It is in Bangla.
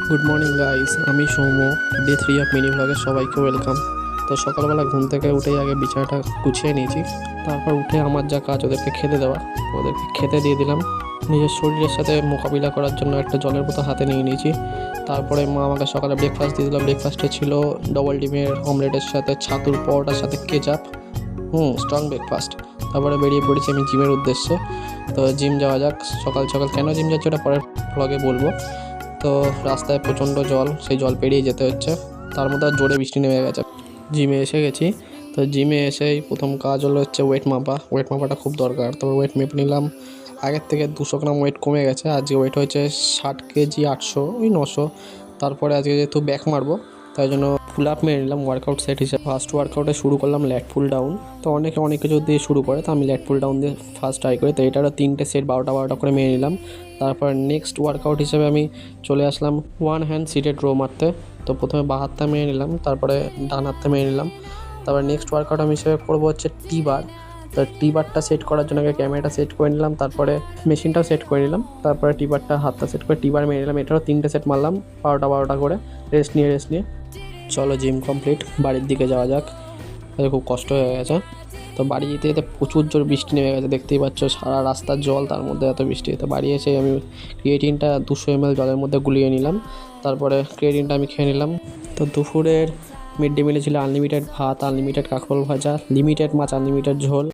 গুড মর্নিং গাইস, আমি সৌম্য। ডে 3 অফ মিনি ব্লগে সবাইকে ওয়েলকাম। তো সকালবেলা ঘুম থেকে উঠেই আগে বিছানাটা গুছিয়ে নিয়েছি। তারপর উঠে আমার যা কাজ ওদেরকে খেতে দেওয়া, ওদেরকে খেতে দিয়ে দিলাম। নিজের শরীরের সাথে মোকাবিলা করার জন্য একটা জলের বোতল হাতে নিয়ে নিয়েছি। তারপরে মা আমাকে সকালে ব্রেকফাস্ট দিয়ে দিল। ব্রেকফাস্টে ছিল ডবল ডিমের অমলেটের সাথে ছাতুর পরোটার সাথে কেচাপ। Strong breakfast. তারপরে বেরিয়ে পড়েছি আমি জিমের উদ্দেশ্যে। তো জিম যাওয়া যাক। সকাল সকাল কেন জিম যাচ্ছি ওটা পরের ব্লগে বলবো। তো রাস্তায় প্রচণ্ড জল, সেই জল পেরিয়ে যেতে হচ্ছে। তার মধ্যে আর জোরে বৃষ্টি নেমে গেছে। জিমে এসে গেছি। তো জিমে এসেই প্রথম কাজ হলো ওয়েট মাপা। ওয়েট মাপাটা খুব দরকার। তো ওয়েট মেপে নিলাম। আগের থেকে 200 গ্রাম ওয়েট কমে গেছে। আজকে ওয়েট হয়েছে 60 কেজি 800, ওই 900। তারপরে আজকে যেহেতু ব্যাক মারবো, তাই জন্য ফুল আপ মেরে নিলাম ওয়ার্কআউট সেট হিসেবে। ফার্স্ট ওয়ার্কআউটে শুরু করলাম ল্যাট পুল ডাউন। তো অনেকে অনেক কিছু দিয়ে শুরু করে, তো আমি ল্যাট পুল ডাউন দিয়ে ফার্স্ট ট্রাই করি। তো এটারও 3টে সেট 12টা করে মেরে নিলাম। তারপর নেক্সট ওয়ার্কআউট হিসেবে আমি চলে আসলাম ওয়ান হ্যান্ড সিটেড রো মারতে। তো প্রথমে বাঁ হাতটা মেরে নিলাম, তারপরে ডান হাতটা মেরে নিলাম। তারপরে নেক্সট ওয়ার্কআউট আমি হিসেবে করবো হচ্ছে টি বার। তো টি বারটা সেট করার জন্য আগে ক্যামেরাটা সেট করে নিলাম, তারপরে মেশিনটাও সেট করে নিলাম, তারপরে টি বারটা হাতটা সেট করে টি বার মেরে নিলাম। এটারও 3টে সেট মারলাম 12টা করে, রেস্ট নিয়ে। চলো জিম কমপ্লিট, বাড়ির দিকে যাওয়া যাক। খুব কষ্ট হয়ে গেছে। তো বাড়ি যেতে যেতে প্রচুর জোর বৃষ্টি নেমে গেছে, দেখতেই পাচ্ছ সারা রাস্তার জল, তার মধ্যে এত বৃষ্টি। তো বাড়ি এসে আমি ক্রিয়েটিনটা 200 ml জলের মধ্যে গুলিয়ে নিলাম। তারপরে ক্রিয়েটিনটা আমি খেয়ে নিলাম। তো দুপুরের মিড ডে মিলে ছিল আনলিমিটেড ভাত, আনলিমিটেড কাঁকরোল ভাজা, লিমিটেড মাছ, আনলিমিটেড ঝোল।